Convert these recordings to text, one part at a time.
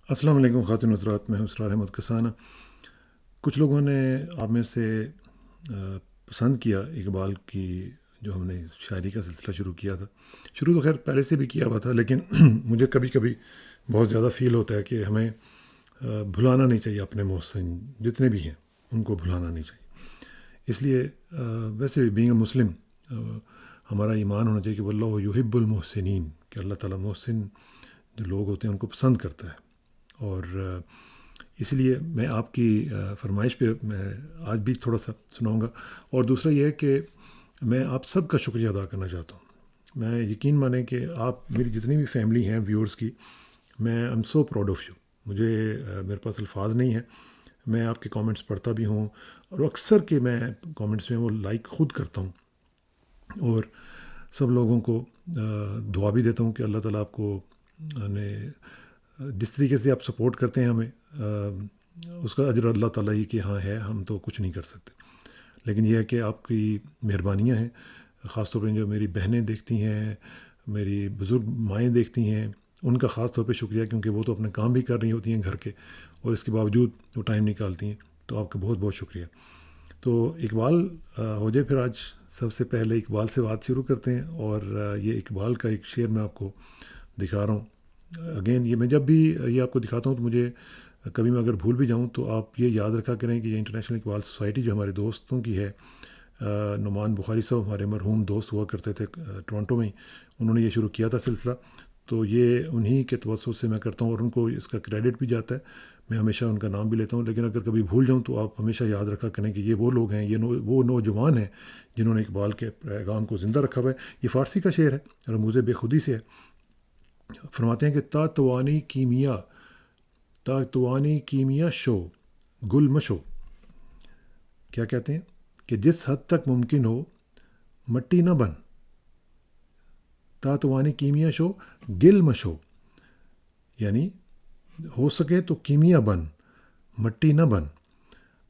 السلام علیکم خواتین حضرات، میں ہوں اسرار احمد کسانہ۔ کچھ لوگوں نے آپ میں سے پسند کیا اقبال کی جو ہم نے شاعری کا سلسلہ شروع کیا تھا۔ شروع تو خیر پہلے سے بھی کیا ہوا تھا، لیکن مجھے کبھی کبھی بہت زیادہ فیل ہوتا ہے کہ ہمیں بھلانا نہیں چاہیے اپنے محسن جتنے بھی ہیں، ان کو بھلانا نہیں چاہیے۔ اس لیے ویسے بھی بینگ اے مسلم ہمارا ایمان ہونا چاہیے کہ واللہ یحب المحسنین، کہ اللہ تعالیٰ محسن جو لوگ ہوتے ہیں ان کو پسند کرتا ہے۔ اور اس لیے میں آپ کی فرمائش پہ میں آج بھی تھوڑا سا سناؤں گا۔ اور دوسرا یہ ہے کہ میں آپ سب کا شکریہ ادا کرنا چاہتا ہوں۔ میں یقین مانیں کہ آپ میری جتنی بھی فیملی ہیں ویورز کی، میں am so proud of you. مجھے میرے پاس الفاظ نہیں ہیں۔ میں آپ کے کامنٹس پڑھتا بھی ہوں، اور اکثر کے میں کامنٹس میں وہ لائک خود کرتا ہوں، اور سب لوگوں کو دعا بھی دیتا ہوں کہ اللہ تعالیٰ آپ کو جس طریقے سے آپ سپورٹ کرتے ہیں ہمیں، اس کا اجر اللہ تعالیٰ ہی کہ ہاں ہے، ہم تو کچھ نہیں کر سکتے۔ لیکن یہ ہے کہ آپ کی مہربانیاں ہیں، خاص طور پہ جو میری بہنیں دیکھتی ہیں، میری بزرگ مائیں دیکھتی ہیں، ان کا خاص طور پہ شکریہ، کیونکہ وہ تو اپنے کام بھی کر رہی ہوتی ہیں گھر کے، اور اس کے باوجود وہ ٹائم نکالتی ہیں۔ تو آپ کا بہت بہت شکریہ۔ تو اقبال ہو جائے پھر آج سب سے پہلے اقبال سے بات شروع کرتے ہیں، اور یہ اقبال کا ایک شعر میں آپ کو دکھا رہا ہوں۔ اگین یہ میں جب بھی یہ آپ کو دکھاتا ہوں تو مجھے کبھی میں اگر بھول بھی جاؤں تو آپ یہ یاد رکھا کریں کہ یہ انٹرنیشنل اقبال سوسائٹی جو ہمارے دوستوں کی ہے، نعمان بخاری صاحب ہمارے مرحوم دوست ہوا کرتے تھے ٹورنٹو میں ہی، انہوں نے یہ شروع کیا تھا سلسلہ، تو یہ انہی کے توسط سے میں کرتا ہوں، اور ان کو اس کا کریڈٹ بھی جاتا ہے۔ میں ہمیشہ ان کا نام بھی لیتا ہوں، لیکن اگر کبھی بھول جاؤں تو آپ ہمیشہ یاد رکھا کریں کہ یہ وہ لوگ ہیں، یہ وہ نوجوان ہیں جنہوں نے اقبال کے پیغام کو زندہ رکھا ہوا ہے۔ یہ فارسی کا شعر ہے، رموز بے خودی سے ہے۔ فرماتے ہیں کہ تا توانی کیمیا شو گل مشو، کیا کہتے ہیں کہ جس حد تک ممکن ہو مٹی نہ بن، تا توانی کیمیا شو گل مشو، یعنی ہو سکے تو کیمیا بن، مٹی نہ بن،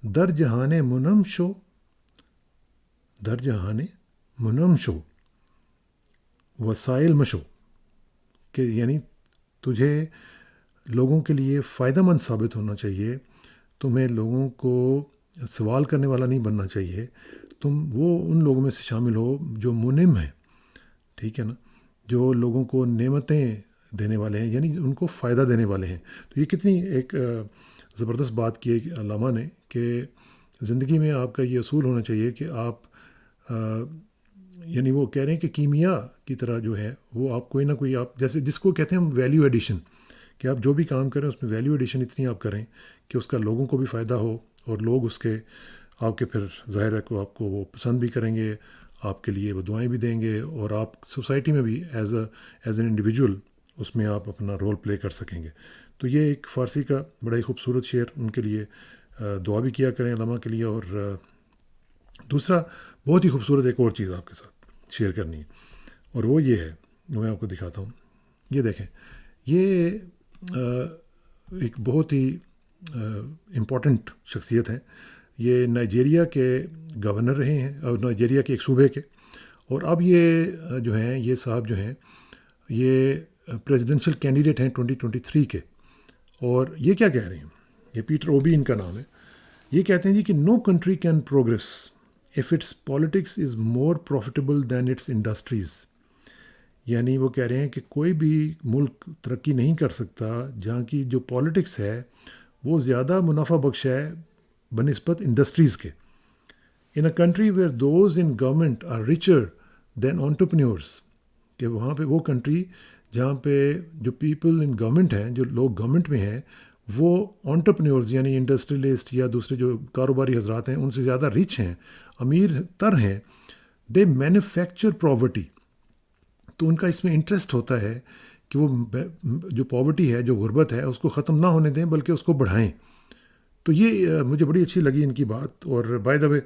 در جہان منم شو وسائل مشو، کہ یعنی تجھے لوگوں کے لیے فائدہ مند ثابت ہونا چاہیے، تمہیں لوگوں کو سوال کرنے والا نہیں بننا چاہیے، تم وہ ان لوگوں میں سے شامل ہو جو منم ہیں، ٹھیک ہے نا، جو لوگوں کو نعمتیں دینے والے ہیں، یعنی ان کو فائدہ دینے والے ہیں۔ تو یہ کتنی ایک زبردست بات کی ہے علامہ نے، کہ زندگی میں آپ کا یہ اصول ہونا چاہیے کہ آپ یعنی وہ کہہ رہے ہیں کہ کیمیا کی طرح جو ہے وہ آپ کوئی نہ کوئی، آپ جیسے جس کو کہتے ہیں ہم ویلیو ایڈیشن، کہ آپ جو بھی کام کریں اس میں ویلیو ایڈیشن اتنی آپ کریں کہ اس کا لوگوں کو بھی فائدہ ہو، اور لوگ اس کے آپ کے پھر ظاہر ہے کہ آپ کو وہ پسند بھی کریں گے، آپ کے لیے وہ دعائیں بھی دیں گے، اور آپ سوسائٹی میں بھی ایز این انڈیویجول اس میں آپ اپنا رول پلے کر سکیں گے۔ تو یہ ایک فارسی کا بڑا ہی خوبصورت شعر، ان کے لیے دعا بھی کیا کریں علماء کے لیے۔ اور دوسرا بہت ہی خوبصورت ایک اور چیز آپ کے ساتھ شیئر کرنی ہے، اور وہ یہ ہے، میں آپ کو دکھاتا ہوں۔ یہ دیکھیں، یہ ایک بہت ہی امپورٹنٹ شخصیت ہیں۔ یہ نائجیریا کے گورنر رہے ہیں، اور نائجیریا کے ایک صوبے کے، اور اب یہ جو ہیں، یہ صاحب جو ہیں، یہ پریزیڈنشل کینڈیڈیٹ ہیں 2023 کے۔ اور یہ کیا کہہ رہے ہیں، یہ پیٹر اوبی ان کا نام ہے۔ یہ کہتے ہیں جی کہ no country can progress if its politics is more profitable than its industries، یعنی وہ کہہ رہے ہیں کہ کوئی بھی ملک ترقی نہیں کر سکتا جہاں کی جو پالیٹکس ہے وہ زیادہ منافع بخش ہے بنسبت انڈسٹریز کے۔ in a country where those in government are richer than entrepreneurs، کہ وہاں پہ وہ کنٹری جہاں پہ جو پیپل ان گورنمنٹ ہیں، جو لوگ گورنمنٹ میں ہیں، وہ انٹرپرینورز یعنی انڈسٹریلسٹ یا دوسرے جو کاروباری حضرات ہیں ان سے زیادہ ریچ ہیں، امیر تر ہیں، دے مینوفیکچر پاورٹی، تو ان کا اس میں انٹرسٹ ہوتا ہے کہ وہ جو پاورٹی ہے، جو غربت ہے، اس کو ختم نہ ہونے دیں بلکہ اس کو بڑھائیں۔ تو یہ مجھے بڑی اچھی لگی ان کی بات۔ اور بائی دا وے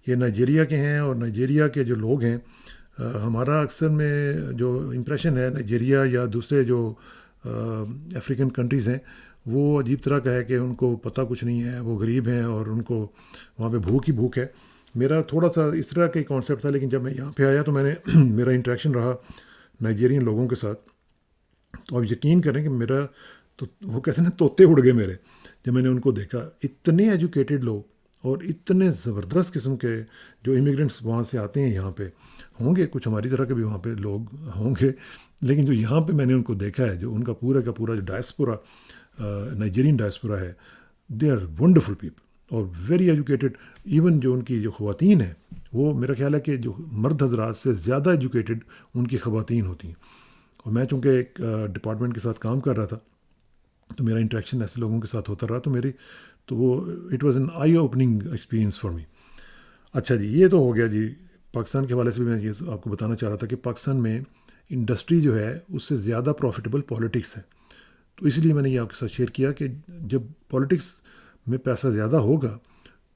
یہ نائجیریا کے ہیں، اور نائجیریا کے جو لوگ ہیں، ہمارا اکثر میں جو امپریشن ہے نائجیریا یا دوسرے جو افریقن کنٹریز ہیں، وہ عجیب طرح کا ہے کہ ان کو پتہ کچھ نہیں ہے، وہ غریب ہیں اور ان کو وہاں پہ بھوک ہی بھوک ہے۔ میرا تھوڑا سا اس طرح کا کانسیپٹ تھا، لیکن جب میں یہاں پہ آیا تو میں نے میرا انٹریکشن رہا نائجیرین لوگوں کے ساتھ، تو آپ یقین کریں کہ میرا تو وہ کہتے ہیں نا طوطے اڑ گئے میرے جب میں نے ان کو دیکھا. اتنے ایجوکیٹڈ لوگ اور اتنے زبردست قسم کے جو امیگرینٹس وہاں سے آتے ہیں یہاں پہ، ہوں گے کچھ ہماری طرح کے بھی وہاں پہ لوگ ہوں گے، لیکن جو یہاں پہ میں نے ان کو دیکھا ہے، جو ان کا پورا کا پورا جو ڈائسپورا نائجیرین ڈائسپورا ہے، دے آر ونڈرفل پیپل اور ویری ایجوکیٹڈ. ایون جو ان کی جو خواتین ہیں، وہ میرا خیال ہے کہ جو مرد حضرات سے زیادہ ایجوکیٹڈ ان کی خواتین ہوتی ہیں. اور میں چونکہ ایک ڈپارٹمنٹ کے ساتھ کام کر رہا تھا، تو میرا انٹریکشن ایسے لوگوں کے ساتھ ہوتا رہا، تو وہ it was an eye opening experience for me. اچھا جی، یہ تو ہو گیا جی. پاکستان کے حوالے سے بھی میں یہ آپ کو بتانا چاہ رہا تھا کہ پاکستان میں انڈسٹری جو ہے اس سے زیادہ پروفیٹیبل پالیٹکس ہے. تو اس لیے میں نے یہ آپ کے ساتھ شیئر کیا کہ جب پالیٹکس میں پیسہ زیادہ ہوگا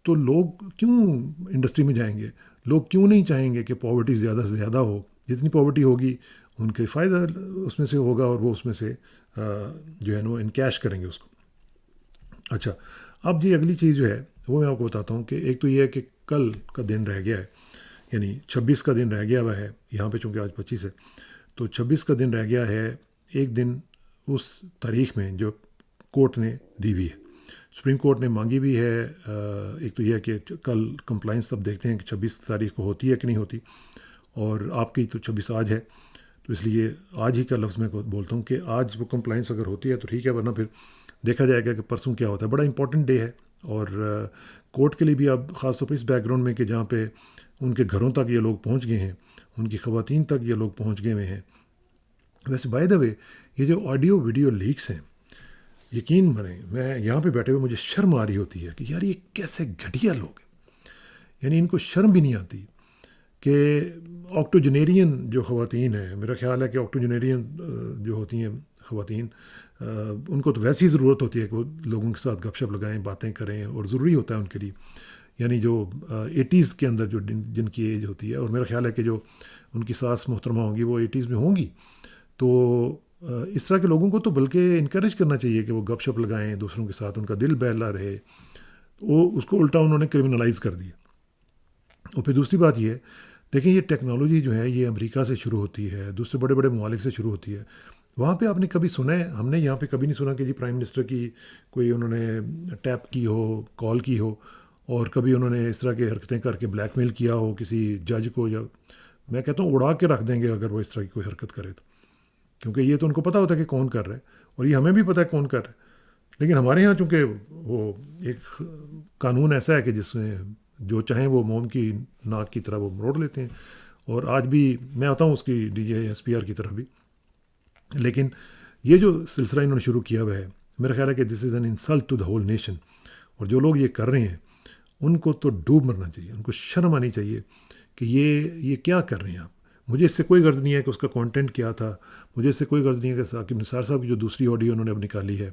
تو لوگ کیوں انڈسٹری میں جائیں گے؟ لوگ کیوں نہیں چاہیں گے کہ پاورٹی زیادہ سے زیادہ ہو؟ جتنی پاورٹی ہوگی ان کے فائدہ اس میں سے ہوگا، اور وہ اس میں سے جو ہے نا وہ انکیش کریں گے اس کو. اچھا، اب جی اگلی چیز جو ہے وہ میں آپ کو بتاتا ہوں کہ ایک تو یہ ہے کہ کل کا دن رہ گیا ہے، یعنی 26 کا دن رہ گیا ہوا ہے یہاں پہ، چونکہ آج 25 ہے تو 26 کا دن رہ گیا ہے. ایک دن اس تاریخ میں جو کورٹ نے دی ہوئی ہے، سپریم کورٹ نے مانگی بھی ہے. ایک تو یہ ہے کہ کل کمپلائنس اب دیکھتے ہیں کہ 26 تاریخ کو ہوتی ہے کہ نہیں ہوتی، اور آپ کی تو 26 آج ہے، تو اس لیے آج ہی کا لفظ میں بولتا ہوں کہ آج وہ کمپلائنس اگر ہوتی ہے تو ٹھیک ہے، ورنہ پھر دیکھا جائے گا کہ پرسوں کیا ہوتا ہے. بڑا امپورٹنٹ ڈے ہے، اور کورٹ کے لیے بھی اب خاص طور پہ اس بیک گراؤنڈ میں کہ جہاں پہ ان کے گھروں تک یہ لوگ پہنچ گئے ہیں، ان کی خواتین تک یہ لوگ پہنچ گئے ہوئے ہیں. ویسے بائی دا وے، یہ جو آڈیو ویڈیو لیکس ہیں، یقین بنیں میں یہاں پہ بیٹھے ہوئے مجھے شرم آ رہی ہوتی ہے کہ یار یہ کیسے گھٹیا لوگ ہیں. یعنی ان کو شرم بھی نہیں آتی کہ آکٹوجنیرین جو خواتین ہیں، میرا خیال ہے کہ آکٹوجنیرین جو ہوتی ہیں خواتین، ان کو تو ویسی ضرورت ہوتی ہے کہ وہ لوگوں کے ساتھ گپ شپ لگائیں، باتیں کریں، اور ضروری ہوتا ہے ان کے لیے. یعنی جو 80s کے اندر جو جن کی ایج ہوتی ہے، اور میرا خیال ہے کہ جو ان کی ساس محترمہ ہوں گی وہ 80s میں ہوں گی، تو اس طرح کے لوگوں کو تو بلکہ انکریج کرنا چاہیے کہ وہ گپ شپ لگائیں دوسروں کے ساتھ، ان کا دل بہلا رہے. وہ اس کو الٹا انہوں نے کرمنلائز کر دیا. اور پھر دوسری بات یہ ہے، دیکھیں یہ ٹیکنالوجی جو ہے یہ امریکہ سے شروع ہوتی ہے، دوسرے بڑے بڑے ممالک سے شروع ہوتی ہے. وہاں پہ آپ نے کبھی سنا ہے؟ ہم نے یہاں پہ کبھی نہیں سنا کہ جی پرائم منسٹر کی کوئی انہوں نے ٹیپ کی ہو، کال کی ہو، اور کبھی انہوں نے اس طرح کی حرکتیں کر کے بلیک میل کیا ہو کسی جج کو. یا میں کہتا ہوں اڑا کے رکھ دیں گے اگر وہ اس طرح کی کوئی حرکت کرے تو، کیونکہ یہ تو ان کو پتہ ہوتا ہے کہ کون کر رہا ہے، اور یہ ہمیں بھی پتہ ہے کون کر رہا ہے. لیکن ہمارے یہاں چونکہ وہ ایک قانون ایسا ہے کہ جس میں جو چاہیں وہ موم کی ناک کی طرح وہ مروڑ لیتے ہیں. اور آج بھی میں آتا ہوں اس کی D J S P R کی طرح بھی. لیکن یہ جو سلسلہ انہوں نے شروع کیا ہوا ہے، میرا خیال ہے کہ this is an insult to the whole nation. اور جو لوگ یہ کر رہے ہیں ان کو تو ڈوب مرنا چاہیے، ان کو شرم آنی چاہیے کہ یہ کیا کر رہے ہیں آپ. مجھے اس سے کوئی غرض نہیں ہے کہ اس کا کانٹینٹ کیا تھا، مجھے اس سے کوئی غرض نہیں ہے کہ ثاقب نثار صاحب کی جو دوسری آڈیو انہوں نے اب نکالی ہے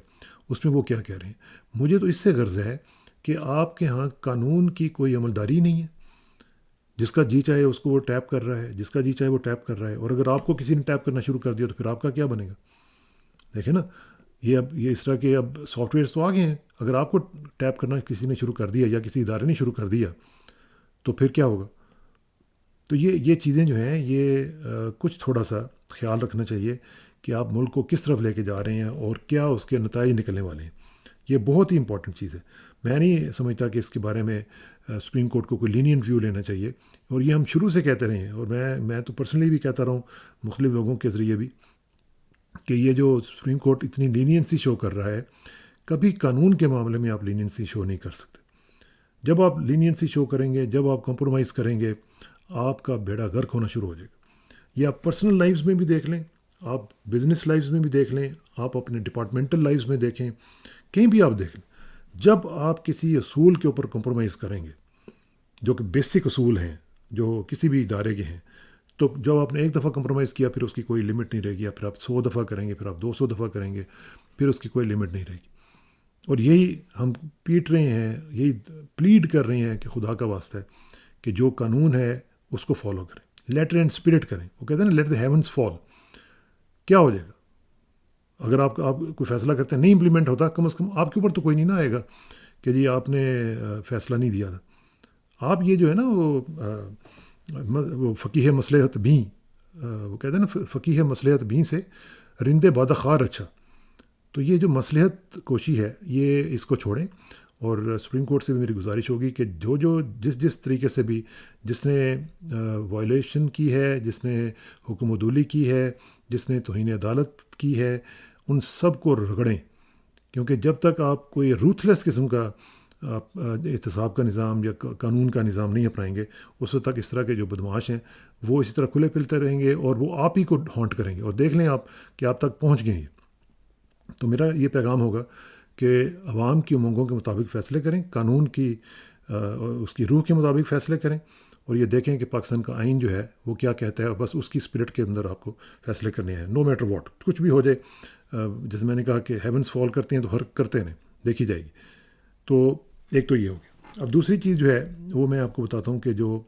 اس میں وہ کیا کہہ رہے ہیں. مجھے تو اس سے غرض ہے کہ آپ کے ہاں قانون کی کوئی عملداری نہیں ہے. جس کا جی چاہے اس کو وہ ٹیپ کر رہا ہے، جس کا جی چاہے وہ ٹیپ کر رہا ہے. اور اگر آپ کو کسی نے ٹیپ کرنا شروع کر دیا تو پھر آپ کا کیا بنے گا؟ دیکھیں نا، یہ اس طرح کے اب سافٹ ویئرس تو آ گئے ہیں. اگر آپ کو ٹیپ کرنا کسی نے شروع کر دیا یا کسی ادارے نے شروع کر دیا تو پھر کیا ہوگا؟ تو یہ چیزیں جو ہیں یہ کچھ تھوڑا سا خیال رکھنا چاہیے کہ آپ ملک کو کس طرف لے کے جا رہے ہیں اور کیا اس کے نتائج نکلنے والے ہیں. یہ بہت ہی امپورٹنٹ چیز ہے. میں نہیں سمجھتا کہ اس کے بارے میں سپریم کورٹ کو کوئی لینینٹ ویو لینا چاہیے. اور یہ ہم شروع سے کہتے رہے ہیں، اور میں تو پرسنلی بھی کہتا رہا ہوں مختلف لوگوں کے ذریعے بھی، کہ یہ جو سپریم کورٹ اتنی لینینسی شو کر رہا ہے، کبھی قانون کے معاملے میں آپ لینینسی شو نہیں کر سکتے. جب آپ لینینسی شو کریں گے، جب آپ کمپرومائز کریں گے، آپ کا بیڑا غرق ہونا شروع ہو جائے گا. یہ آپ پرسنل لائفز میں بھی دیکھ لیں، آپ بزنس لائفز میں بھی دیکھ لیں، آپ اپنے ڈپارٹمنٹل لائفز میں دیکھیں، کہیں بھی آپ دیکھ لیں. جب آپ کسی اصول کے اوپر کمپرومائز کریں گے جو کہ بیسک اصول ہیں جو کسی بھی ادارے کے ہیں، تو جب آپ نے ایک دفعہ کمپرومائز کیا پھر اس کی کوئی لمٹ نہیں رہے گی. پھر آپ 100 دفعہ کریں گے، پھر آپ 200 دفعہ کریں گے، پھر اس کی کوئی لمٹ نہیں رہے گی. اور یہی ہم پیٹ رہے ہیں، یہی پلیڈ کر رہے ہیں کہ خدا کا واسطہ ہے کہ جو قانون ہے اس کو فالو کریں، لیٹر اینڈ اسپرٹ کریں. وہ کہتے ہیں نا لیٹ دا ہیونس فال. کیا ہو جائے گا اگر آپ کوئی فیصلہ کرتے ہیں نہیں امپلیمنٹ ہوتا؟ کم از کم آپ کے اوپر تو کوئی نہیں نہ آئے گا کہ جی آپ نے فیصلہ نہیں دیا تھا. آپ یہ جو ہے نا وہ فقیہ مصلحت بھی، وہ کہتے ہیں نا فقیہ مصلحت بھی سے رندے بادہ خار اچھا. تو یہ جو مصلحت کوشی ہے یہ اس کو چھوڑیں، اور سپریم کورٹ سے بھی میری گزارش ہوگی کہ جو جس طریقے سے بھی جس نے وائلیشن کی ہے، جس نے حکم عدولی کی ہے، جس نے توہین عدالت کی ہے، ان سب کو رگڑیں. کیونکہ جب تک آپ کوئی روتھلیس قسم کا آپ احتساب کا نظام یا قانون کا نظام نہیں اپنائیں گے، اس وقت تک اس طرح کے جو بدمعاش ہیں وہ اسی طرح کھلے پھرتے رہیں گے، اور وہ آپ ہی کو ہانٹ کریں گے، اور دیکھ لیں آپ کہ آپ تک پہنچ گئے ہیں. تو میرا یہ پیغام ہوگا کہ عوام کی امنگوں کے مطابق فیصلے کریں، قانون کی اس کی روح کے مطابق فیصلے کریں، اور یہ دیکھیں کہ پاکستان کا آئین جو ہے وہ کیا کہتا ہے، اور بس اس کی اسپرٹ کے اندر آپ کو فیصلے کرنے ہیں، نو میٹر واٹ، کچھ بھی ہو جائے. جیسے میں نے کہا کہ ہیونس فال کرتے ہیں تو ہر کرتے ہیں، دیکھی جائے گی. تو ایک تو یہ ہو گیا. اب دوسری چیز جو ہے وہ میں آپ کو بتاتا ہوں کہ جو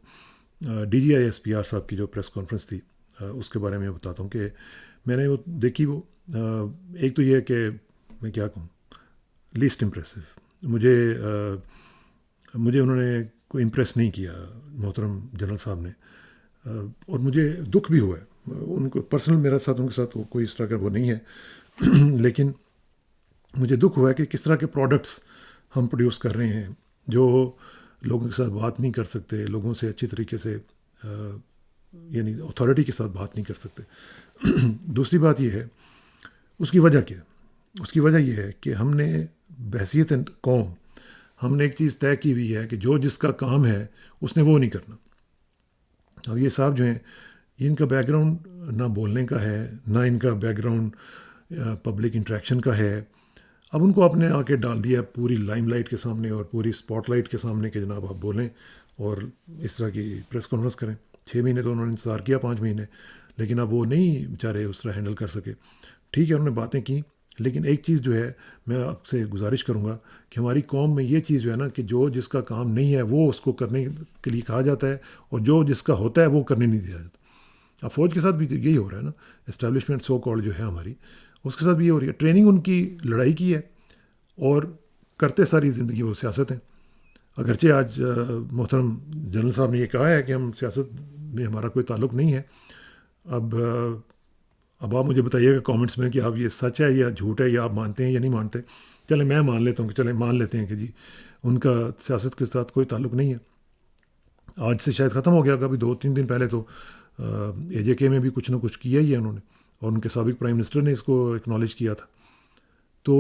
D G I S P R صاحب کی جو پریس کانفرنس تھی، اس کے بارے میں بتاتا ہوں کہ میں نے وہ دیکھی. وہ ایک تو یہ کہ میں کیا کہوں، لیسٹ امپریسو. مجھے انہوں نے کوئی امپریس نہیں کیا محترم جنرل صاحب نے، اور مجھے دکھ بھی ہوا ہے. ان کو پرسنل میرے ساتھ ان کے ساتھ کوئی اس طرح کا وہ نہیں ہے، لیکن مجھے دکھ ہوا ہے کہ کس طرح کے پروڈکٹس ہم پروڈیوس کر رہے ہیں، جو لوگوں کے ساتھ بات نہیں کر سکتے، لوگوں سے اچھی طریقے سے یعنی اتھارٹی کے ساتھ بات نہیں کر سکتے. دوسری بات یہ ہے، اس کی وجہ کیا ہے؟ اس کی وجہ یہ ہے کہ ہم نے بحیثیت قوم ہم نے ایک چیز طے کی ہوئی ہے کہ جو جس کا کام ہے اس نے وہ نہیں کرنا. اب یہ صاحب جو ہیں، ان کا بیک گراؤنڈ نہ بولنے کا ہے، نہ ان کا بیک گراؤنڈ پبلک انٹریکشن کا ہے. اب ان کو آپ نے آ کے ڈال دیا پوری لائم لائٹ کے سامنے اور پوری اسپاٹ لائٹ کے سامنے کہ جناب آپ بولیں اور اس طرح کی پریس کانفرنس کریں. 6 مہینے تو انہوں نے انتظار کیا، 5 مہینے، لیکن اب وہ نہیں بیچارے اس طرح ہینڈل کر سکے. ٹھیک ہے، انہوں نے باتیں کی، لیکن ایک چیز جو ہے میں آپ سے گزارش کروں گا کہ ہماری قوم میں یہ چیز جو ہے نا کہ جو جس کا کام نہیں ہے وہ اس کو کرنے کے لیے کہا جاتا ہے، اور جو جس کا ہوتا ہے وہ کرنے نہیں دیا جاتا. اب فوج کے ساتھ بھی یہی ہو رہا ہے نا، اسٹیبلشمنٹ سو کالڈ جو ہے ہماری، اس کے ساتھ بھی یہ ہو رہی ہے. ٹریننگ ان کی لڑائی کی ہے، اور کرتے ساری زندگی وہ سیاست ہیں. اگرچہ آج محترم جنرل صاحب نے یہ کہا ہے کہ ہم سیاست میں ہمارا کوئی تعلق نہیں ہے. اب آپ مجھے بتائیے گا کامنٹس میں کہ آپ یہ سچ ہے یا جھوٹ ہے، یا آپ مانتے ہیں یا نہیں مانتے. چلیں میں مان لیتا ہوں کہ چلیں مان لیتے ہیں کہ جی ان کا سیاست کے ساتھ کوئی تعلق نہیں ہے. آج سے شاید ختم ہو گیا ہوگا. ابھی 2-3 دن پہلے تو اے جے کے میں بھی کچھ نہ کچھ کیا ہی ہے انہوں نے، اور ان کے سابق پرائم منسٹر نے اس کو اکنالج کیا تھا. تو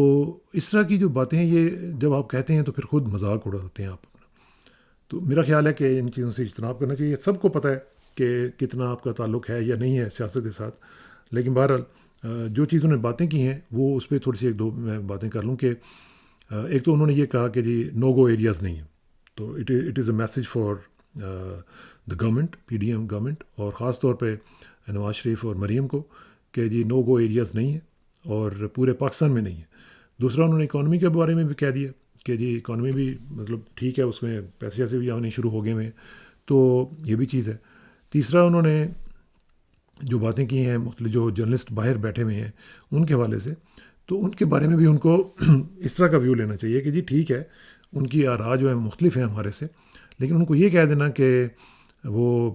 اس طرح کی جو باتیں ہیں یہ جب آپ کہتے ہیں تو پھر خود مذاق اڑاتے ہیں آپ اپنا. تو میرا خیال ہے کہ ان چیزوں سے اجتناب کرنا چاہیے. سب کو پتہ ہے کہ کتنا آپ کا تعلق ہے یا نہیں ہے سیاست کے ساتھ، لیکن بہرحال جو چیز انہوں نے باتیں کی ہیں وہ اس پہ تھوڑی سی 1-2 میں باتیں کر لوں. کہ ایک تو انہوں نے یہ کہا کہ جی نو گو ایریاز نہیں ہیں. تو it is a message for the government, P D M government, اور خاص طور پہ نواز شریف اور مریم کو، کہ جی نو گو ایریاز نہیں ہیں اور پورے پاکستان میں نہیں ہے. دوسرا انہوں نے اکانومی کے بارے میں بھی کہہ دیا کہ جی اکانومی بھی مطلب ٹھیک ہے، اس میں پیسے ایسے بھی آنے شروع ہو گئے ہیں، تو یہ بھی چیز ہے. تیسرا انہوں نے جو باتیں کی ہیں مختلف جو جرنلسٹ باہر بیٹھے ہوئے ہیں ان کے حوالے سے، تو ان کے بارے میں بھی ان کو اس طرح کا ویو لینا چاہیے کہ جی ٹھیک ہے ان کی آراء جو ہیں مختلف ہیں ہمارے سے، لیکن ان کو یہ کہہ دینا کہ وہ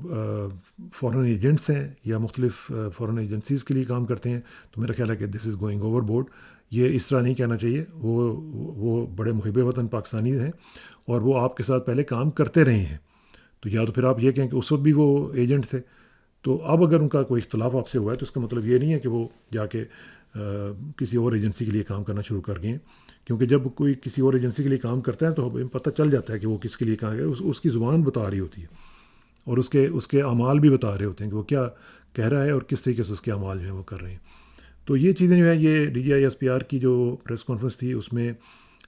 فارن ایجنٹس ہیں یا مختلف فارن ایجنسیز کے لیے کام کرتے ہیں، تو میرا خیال ہے کہ this is going over board. یہ اس طرح نہیں کہنا چاہیے. وہ بڑے محب وطن پاکستانی ہیں اور وہ آپ کے ساتھ پہلے کام کرتے رہے ہیں. تو یا تو پھر آپ یہ کہیں کہ اس وقت بھی وہ ایجنٹ تھے. تو اب اگر ان کا کوئی اختلاف آپ سے ہوا ہے تو اس کا مطلب یہ نہیں ہے کہ وہ جا کے کسی اور ایجنسی کے لیے کام کرنا شروع کر گئے ہیں. کیونکہ جب کوئی کسی اور ایجنسی کے لیے کام کرتا ہے تو ہمیں پتہ چل جاتا ہے کہ وہ کس کے لیے کہاں گیا. اس کی زبان بتا رہی ہوتی ہے، اور اس کے اعمال بھی بتا رہے ہوتے ہیں کہ وہ کیا کہہ رہا ہے اور کس طریقے سے اس کے اعمال جو ہیں وہ کر رہے ہیں. تو یہ چیزیں جو ہے یہ D G I S P R کی جو پریس کانفرنس تھی اس میں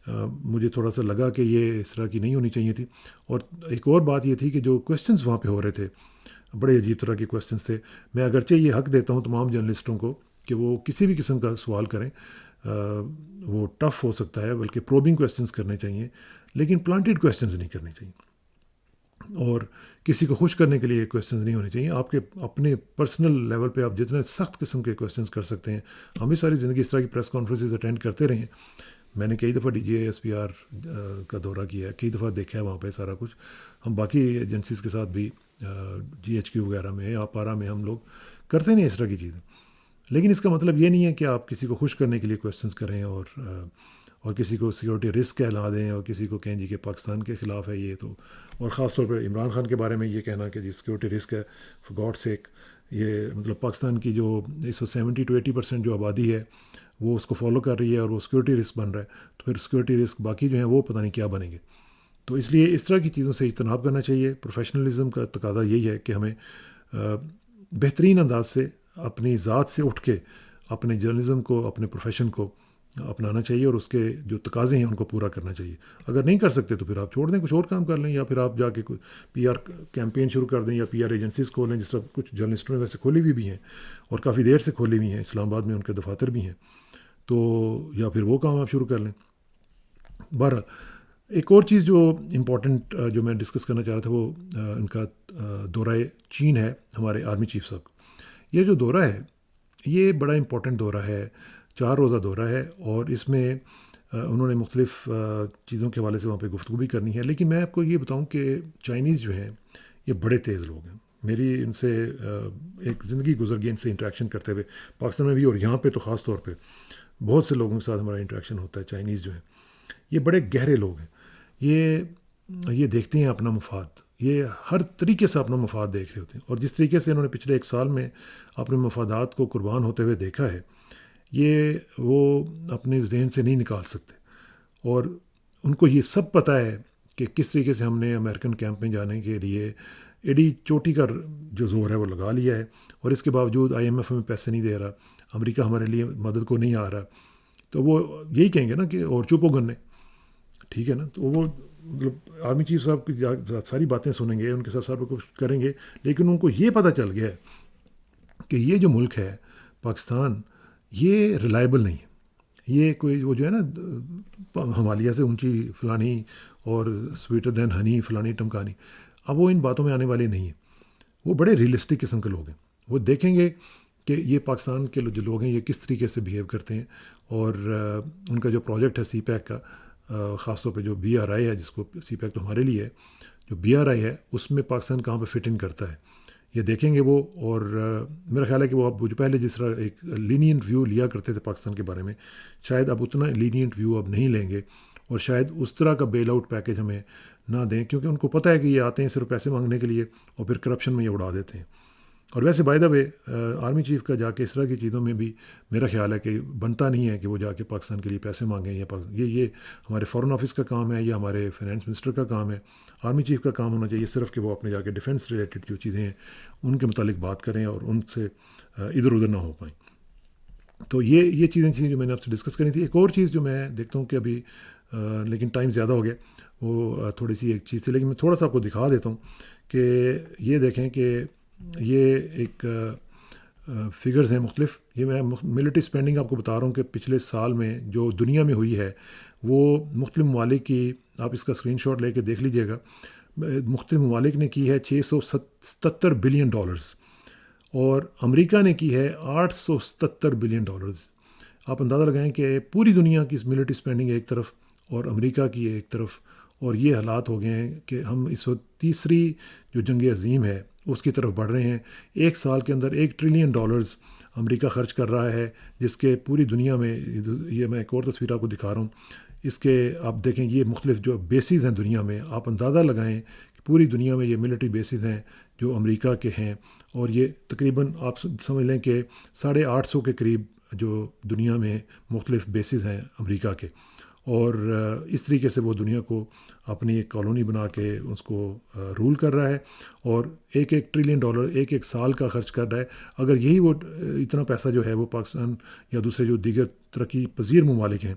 مجھے تھوڑا سا لگا کہ یہ اس طرح کی نہیں ہونی چاہیے تھی. اور ایک اور بات یہ تھی کہ جو کویسچنز وہاں پہ ہو رہے تھے بڑے عجیب طرح کے کویسچنز تھے. میں اگرچہ یہ حق دیتا ہوں تمام جرنلسٹوں کو کہ وہ کسی بھی قسم کا سوال کریں، وہ ٹف ہو سکتا ہے، بلکہ پروبنگ کویسچنز کرنے چاہیے، لیکن پلانٹیڈ کویسچنز نہیں کرنے چاہیے، اور کسی کو خوش کرنے کے لیے کویسچنز نہیں ہونے چاہیے. آپ کے اپنے پرسنل لیول پہ آپ جتنے سخت قسم کے کویسچنز کر سکتے ہیں. ہم بھی ساری زندگی اس طرح کی پریس کانفرنسز اٹینڈ کرتے رہے ہیں، میں نے کئی دفعہ DGISPR کا دورہ کیا ہے، کئی دفعہ دیکھا ہے وہاں پہ سارا کچھ. ہم باقی ایجنسیز کے ساتھ بھی GHQ وغیرہ میں یا پارا میں ہم لوگ کرتے نہیں اس طرح کی چیزیں. لیکن اس کا مطلب یہ نہیں ہے کہ آپ کسی کو خوش کرنے کے لیے کویشچنس کریں اور کسی کو سیکورٹی رسک کہلا دیں اور کسی کو کہیں جی کہ پاکستان کے خلاف ہے یہ تو. اور خاص طور پہ عمران خان کے بارے میں یہ کہنا کہ جی سیکورٹی رسک ہے، فار گاڈ سیک. یہ مطلب پاکستان کی جو 70 to 80% جو آبادی ہے وہ اس کو فالو کر رہی ہے اور وہ سیکورٹی رسک بن رہا ہے، تو پھر سیکورٹی رسک باقی جو ہیں وہ پتہ نہیں کیا بنیں گے. تو اس لیے اس طرح کی چیزوں سے اجتناب کرنا چاہیے. پروفیشنلزم کا تقاضا یہی ہے کہ ہمیں بہترین انداز سے اپنی ذات سے اٹھ کے اپنے جرنلزم کو، اپنے پروفیشن کو اپنانا چاہیے اور اس کے جو تقاضے ہیں ان کو پورا کرنا چاہیے. اگر نہیں کر سکتے تو پھر آپ چھوڑ دیں، کچھ اور کام کر لیں، یا پھر آپ جا کے PR کیمپین شروع کر دیں یا PR ایجنسیز کھولیں، جس طرح کچھ جرنلسٹوں نے ویسے کھولی ہوئی بھی ہیں اور کافی دیر سے کھولی ہوئی ہیں. اسلام آباد میں ان کے دفاتر بھی ہیں، تو یا پھر وہ کام آپ شروع کر لیں. بہرحال ایک اور چیز جو امپورٹنٹ جو میں ڈسکس کرنا چاہ رہا تھا وہ ان کا دورہ چین ہے ہمارے آرمی چیف صاحب. یہ جو دورہ ہے یہ بڑا امپورٹنٹ دورہ ہے، 4 روزہ دورہ ہے، اور اس میں انہوں نے مختلف چیزوں کے حوالے سے وہاں پہ گفتگو بھی کرنی ہے. لیکن میں آپ کو یہ بتاؤں کہ چائنیز جو ہیں یہ بڑے تیز لوگ ہیں. میری ان سے ایک زندگی گزر گئی ان سے انٹریکشن کرتے ہوئے، پاکستان میں بھی اور یہاں پہ تو خاص طور پہ بہت سے لوگوں کے ساتھ ہمارا انٹریکشن ہوتا ہے. چائنیز جو ہیں یہ بڑے گہرے لوگ ہیں. یہ دیکھتے ہیں اپنا مفاد، یہ ہر طریقے سے اپنا مفاد دیکھ رہے ہوتے ہیں. اور جس طریقے سے انہوں نے پچھلے 1 سال میں اپنے مفادات کو قربان ہوتے ہوئے دیکھا ہے، یہ وہ اپنے ذہن سے نہیں نکال سکتے. اور ان کو یہ سب پتہ ہے کہ کس طریقے سے ہم نے امریکن کیمپ میں جانے کے لیے ایڈی چوٹی کا جو زور ہے وہ لگا لیا ہے، اور اس کے باوجود IMF ہمیں پیسے نہیں دے رہا، امریکہ ہمارے لیے مدد کو نہیں آ رہا. تو وہ یہی کہیں گے نا کہ اور چپ ہو گنے، ٹھیک ہے نا. تو وہ مطلب آرمی چیف صاحب کی ساری باتیں سنیں گے، ان کے ساتھ سارا کچھ کریں گے، لیکن ان کو یہ پتہ چل گیا ہے کہ یہ جو ملک ہے پاکستان، یہ ریلائبل نہیں ہے. یہ کوئی وہ جو ہے نا ہمالیہ سے اونچی فلانی اور سویٹر دین ہنی فلانی ٹمکانی، اب وہ ان باتوں میں آنے والے نہیں ہیں. وہ بڑے ریئلسٹک قسم کے لوگ ہیں. وہ دیکھیں گے کہ یہ پاکستان کے جو لوگ ہیں یہ کس طریقے سے بیہیو کرتے ہیں. اور ان کا جو پروجیکٹ ہے CPEC کا، خاص طور پہ جو BRI ہے، جس کو CPEC تو ہمارے لیے ہے، جو BRI ہے اس میں پاکستان کہاں پہ فٹ ان کرتا ہے یہ دیکھیں گے وہ. اور میرا خیال ہے کہ وہ اب جو پہلے جس طرح ایک لینینٹ ویو لیا کرتے تھے پاکستان کے بارے میں، شاید اب اتنا لینینٹ ویو اب نہیں لیں گے، اور شاید اس طرح کا بیل آؤٹ پیکیج ہمیں نہ دیں، کیونکہ ان کو پتہ ہے کہ یہ آتے ہیں صرف پیسے مانگنے کے لیے اور پھر کرپشن میں یہ اڑا دیتے ہیں. اور ویسے by the way army chief کا جا کے اس طرح کی چیزوں میں بھی میرا خیال ہے کہ بنتا نہیں ہے کہ وہ جا کے پاکستان کے لیے پیسے مانگیں، یا یہ ہمارے فارن آفس کا کام ہے یا ہمارے فائنانس منسٹر کا کام ہے. آرمی چیف کا کام ہونا چاہیے صرف کہ وہ اپنے جا کے ڈیفینس ریلیٹڈ جو چیزیں ہیں ان کے متعلق بات کریں اور ان سے ادھر ادھر نہ ہو پائیں. تو یہ چیزیں تھیں جو میں نے آپ سے ڈسکس کرنی تھی. ایک اور چیز جو میں دیکھتا ہوں کہ ابھی لیکن ٹائم زیادہ ہو گیا، وہ تھوڑی سی ایک چیز تھی، لیکن میں تھوڑا سا آپ کو دکھا دیتا ہوں کہ یہ دیکھیں کہ یہ ایک فگرز ہیں مختلف. یہ میں ملٹری اسپینڈنگ آپ کو بتا رہا ہوں کہ پچھلے سال میں جو دنیا میں ہوئی ہے وہ مختلف ممالک کی، آپ اس کا اسکرین شاٹ لے کے دیکھ لیجئے گا. مختلف ممالک نے کی ہے $677 بلین، اور امریکہ نے کی ہے $877 بلین. آپ اندازہ لگائیں کہ پوری دنیا کی ملٹری اسپینڈنگ ایک طرف اور امریکہ کی ایک طرف، اور یہ حالات ہو گئے ہیں کہ ہم اس وقت تیسری جو جنگ عظیم ہے اس کی طرف بڑھ رہے ہیں. 1 سال کے اندر $1 ٹریلین امریکہ خرچ کر رہا ہے، جس کے پوری دنیا میں، یہ میں ایک اور تصویر آپ کو دکھا رہا ہوں، اس کے آپ دیکھیں یہ مختلف جو بیسز ہیں دنیا میں، آپ اندازہ لگائیں کہ پوری دنیا میں یہ ملٹری بیسز ہیں جو امریکہ کے ہیں. اور یہ تقریباً آپ سمجھ لیں کہ 850 کے قریب جو دنیا میں مختلف بیسز ہیں امریکہ کے. اور اس طریقے سے وہ دنیا کو اپنی ایک کالونی بنا کے اس کو رول کر رہا ہے، اور $1 ٹریلین ایک سال کا خرچ کر رہا ہے. اگر یہی وہ اتنا پیسہ جو ہے وہ پاکستان یا دوسرے جو دیگر ترقی پذیر ممالک ہیں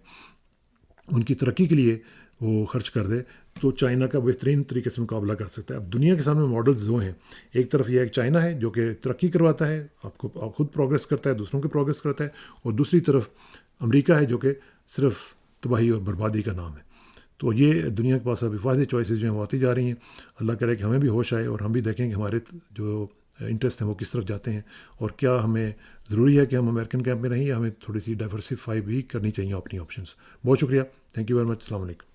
ان کی ترقی کے لیے وہ خرچ کر دے، تو چائنا کا بہترین طریقے سے مقابلہ کر سکتا ہے. اب دنیا کے سامنے ماڈلز دو ہیں، ایک طرف یہ ایک چائنا ہے جو کہ ترقی کرواتا ہے، آپ خود پروگریس کرتا ہے، دوسروں کے پروگریس کرتا ہے، اور دوسری طرف امریکہ ہے جو کہ صرف تباہی اور بربادی کا نام ہے. تو یہ دنیا کے پاس ابھی واضح چوائسیز جو ہیں وہ آتی جا رہی ہیں. اللہ کرے کہ ہمیں بھی ہوش آئے اور ہم بھی دیکھیں کہ ہمارے جو انٹرسٹ ہیں وہ کس طرف جاتے ہیں، اور کیا ہمیں ضروری ہے کہ ہم امریکن کیمپ میں رہیں یا ہمیں تھوڑی سی ڈائیورسفائی بھی کرنی چاہیے اپنی آپشنس. بہت شکریہ. Thank you very much. السلام علیکم.